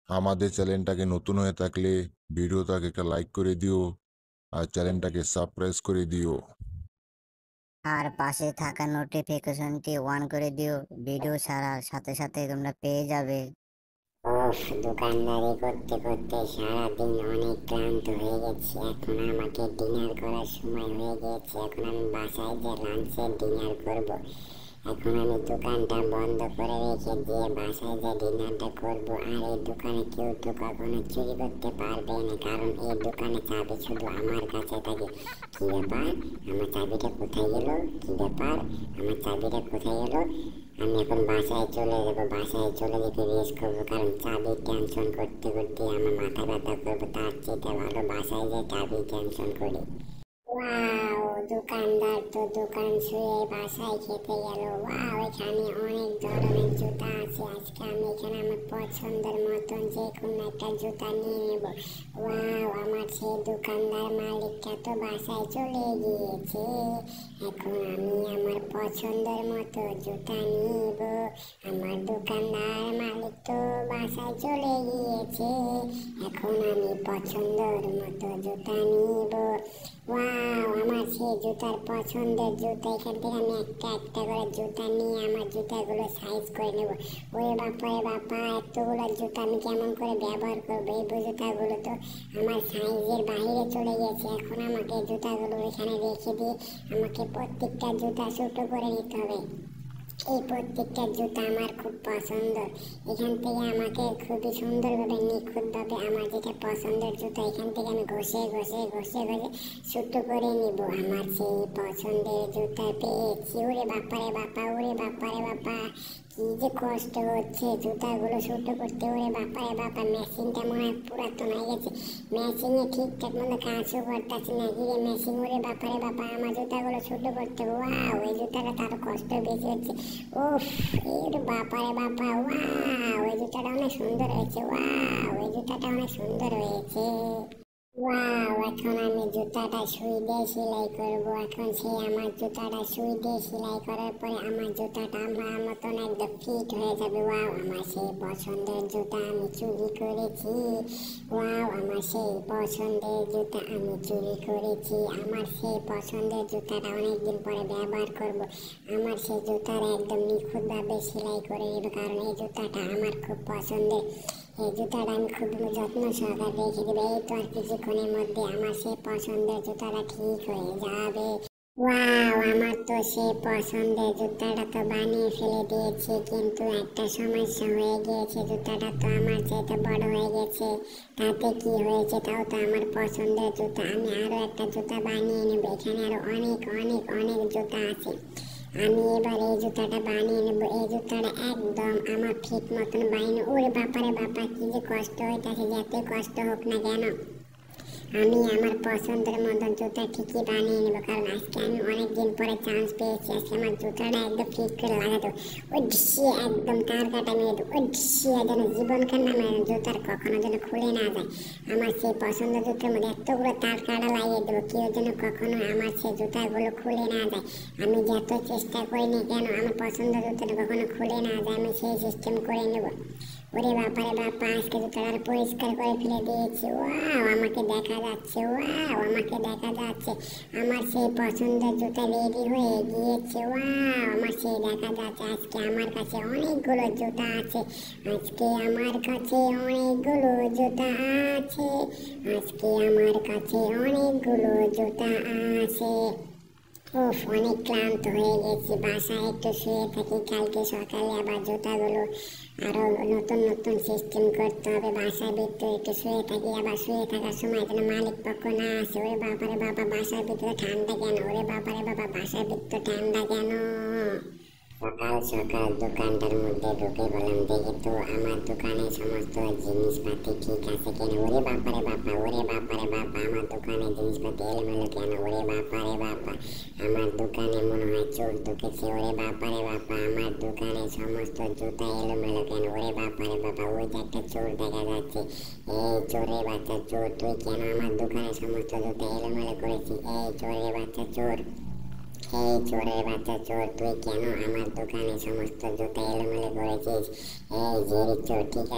আমাদের চ্যানেলটাকে নতুন হয়ে থাকলে ভিডিওটাকে একটা লাইক করে দিও আর চ্যানেলটাকে সাবস্ক্রাইব করে দিও। আর পাশে থাকা নোটিফিকেশনটি অন করে দিও, ভিডিও ছাড়ার সাথে সাথে তোমরা পেয়ে যাবে। উফ, দোকানদারি করতে করতে সারাদিন অনেক ক্লান্ত হয়ে গেছি। এখন আমাকে ডিনার করার সময় হয়ে গেছে। এখন আমি বাসায় যে লাঞ্চের ডিনার করব। এখন আমি দোকানটা বন্ধ করে রেখে দিয়ে বাসায় যে ডিনারটা করব। আর এই দোকানে কেউ তো কখনো চুরি করতে পারবে না, কারণ এই দোকানে চাবি শুধু আমার কাছে থাকে। কি ব্যাপার, আমার চাবিটা কোথায় গেল? কি ব্যাপার, আমার চাবিটা কোথায় গেল? আমি এখন বাসায় চলে যাবো। বাসায় চলে যেতে রেস্ট করবো, কারণ চাবি টেনশন করতে করতে আমার মাথা ব্যথা করবো। তার চেয়ে ভালো বাসায় যে চাবি টেনশন করি। ওয়াও, দোকানদার তো দোকান শুয়ে বাসায় খেতে গেল। ওয়াও, এখানে অনেক ধরনের জুতা আছে। আজকে আমি এখানে আমার পছন্দের মতন যে কোনো একটা জুতা নিয়ে নেব। ওয়াও, আমার সেই দোকানদার মালিকটা তো বাসায় চলে গিয়েছে। এখন আমি আমার পছন্দের মতো জুতা নিব। আমার দোকানদার মালিক তো বাসায় চলে গিয়েছে। এখন আমি পছন্দের মতো জুতা নিব। ওয়াও, আমার সেই জুতার পছন্দের জুতা। এখান থেকে আমি একটা একটা করে জুতা নিয়ে আমার জুতাগুলো সাইজ করে নেব। ওরে বাপা রে বাপা, এতগুলো জুতা আমি কেমন করে ব্যবহার করবো? এই জুতাগুলো তো আমার সাইজের বাইরে চলে গেছে। এখন আমাকে জুতাগুলো এখানে রেখে দিয়ে আমাকে প্রত্যেকটা জুতা ছোট করে নিতে হবে। এই প্রত্যেকটা জুতা আমার খুব পছন্দ। এখান থেকে আমাকে খুবই সুন্দরভাবে নিখুঁতভাবে আমার যেটা পছন্দের জুতা, এখান থেকে আমি ঘষে ঘষে ঘষে ঘষে ছোট করে নিব। আমার সেই পছন্দের জুতা পেয়েছি। ওরে বাপারে বাপা, ওরে বাপারে বাপা, কি যে কষ্ট হচ্ছে জুতাগুলো ছোট করতে। ওরে বাপারে বাপা, মেশিনটা মনে হয় পুরাতন হয়ে গেছে। মেশিনে ঠিকঠাক মতো কাজও করতেছে না। কি রে মেশিন, ওরে বাপারে বাপা, আমার জুতাগুলো ছোট করতে। ওয়াও, এই জুতাটা তার কষ্ট বেশি হচ্ছে। উফ, এর বাপারে বাপা, ওয়াও, এই জুতাটা অনেক সুন্দর হয়েছে। ওয়াও, এই জুতাটা অনেক সুন্দর হয়েছে। ওয়াও, এখন আমি জুতাটা সুই দিয়ে সেলাই করব। এখন সেই আমার জুতাটা সুই দিয়ে সেলাই করার পরে আমার জুতাটা আমার মতন একদম ফিট হয়ে যাবে। ওয়াও, আমার সেই পছন্দের জুতা আমি চুরি করেছি। ওয়াও, আমার সেই পছন্দের জুতা আমি চুরি করেছি। আমার সেই পছন্দের জুতাটা অনেকদিন পরে ব্যবহার করব। আমার সেই জুতার একদম নিখুঁতভাবে সেলাই করে নেব, কারণ এই জুতাটা আমার খুব পছন্দের। এই জুতাটা আমি খুব যত্ন সহকারে রেখে দেবো। এই তো আর কিছুক্ষণের মধ্যে আমার সে পছন্দের জুতাটা ঠিক হয়ে যাবে। ওয়াও, আমার তো সে পছন্দের জুতাটা তো বানিয়ে ফেলে দিয়েছি, কিন্তু একটা সমস্যা হয়ে গিয়েছে। জুতাটা তো আমার চাইতে বড় হয়ে গেছে। তাতে কি হয়েছে, তাও তো আমার পছন্দের জুতা। আমি আরো একটা জুতা বানিয়ে নেব। এখানে আরো অনেক অনেক অনেক জুতা আছে। আমি এবার এই জুতাটা বানিয়ে নেব। এই জুতাটা একদম আমার ফিট মতন বানিয়ে। ওরে বাপারে বাপা, কি যে কষ্ট হইতাছে। যতই কষ্ট হোক না কেন, আমি আমার পছন্দের মতন জুতা ঠিকই বানিয়ে নেব, কারণ আজকে আমি অনেকদিন পরে চান্স পেয়েছি। আজকে আমার জুতাটা একদম ফিট করে লাগাতো। ওই ডিসিয়ে একদম তার কাটা মেরে দেবো। ওই ডিসিয়ে যেন জীবনকার নামে জুতার কখনো যেন খুলে না যায়। আমার সেই পছন্দের জুতার মধ্যে এতগুলো তার কাটা লাগিয়ে দেবো, কেউ যেন কখনো আমার সেই জুতাগুলো খুলে না যায়। আমি যত চেষ্টা করি না কেন, আমার পছন্দের জুতাটা কখনো খুলে না যায়। আমি সেই সিস্টেম করে নেব। ওরে বাপারে বাপা, আজকে জুতাটা পরিষ্কার করে ফেলে দিয়েছি। ওয়াও, আমাকে দেখা যাচ্ছে। ওয়াও, আমাকে দেখা যাচ্ছে। আমার সেই পছন্দের জুতা রেডি হয়ে গিয়েছে। ওয়াও, আমার সেই দেখা যাচ্ছে। আজকে আমার কাছে অনেকগুলো জুতা আছে। আজকে আমার কাছে অনেকগুলো জুতা আছে। আজকে আমার কাছে অনেকগুলো জুতা আছে। উফ, অনেক ক্লান্ত হয়ে গেছি। বাসায় একটু শুয়ে থাকি, কালকে সকালে আবার জুতাগুলো আরো নতুন নতুন সিস্টেম করতে হবে। বাসার ভিতরে একটু শুয়ে থাকি, আবার শুয়ে থাকার সময় যেন মালিক পক্ষ না আসে। ওরে বাবারে বাবা, বাসার ভিতরে ঠান্ডা কেন? ওরে বাবারে বাবা, বাসার ভিতরে ঠান্ডা কেন? সকাল সকাল দোকানটার মধ্যে ঢুকে বললাম, দেখি তো আমার দোকানে সমস্ত জিনিসপাতি ঠিক আছে কেন। ওরে বাপারে বাপা, ওরে বাপারে বাপা, আমার দোকানে জিনিসপাতি এলোমেলো কেন? ওরে বাপারে বাপা, আমার দোকানে মনে হয় চোর ঢুকেছে। ওরে বাপারে বাপা, আমার দোকানে সমস্ত জুতা এলোমেলো কেন? ওরে বাপারে বাপা, ওই যে একটা চোর দেখা যাচ্ছে। এই চোরের বাচ্চা চোর, তুই কেন আমার দোকানে সমস্ত জুতা এলোমেলো করেছিস? এই চোরের বাচ্চা চোর, এই চোরের বাচ্চা চোর, তুই কেন আমার দোকানে সমস্ত জুতা এলোমেলো করেছিস? এই যে চোর, ঠিক আছে।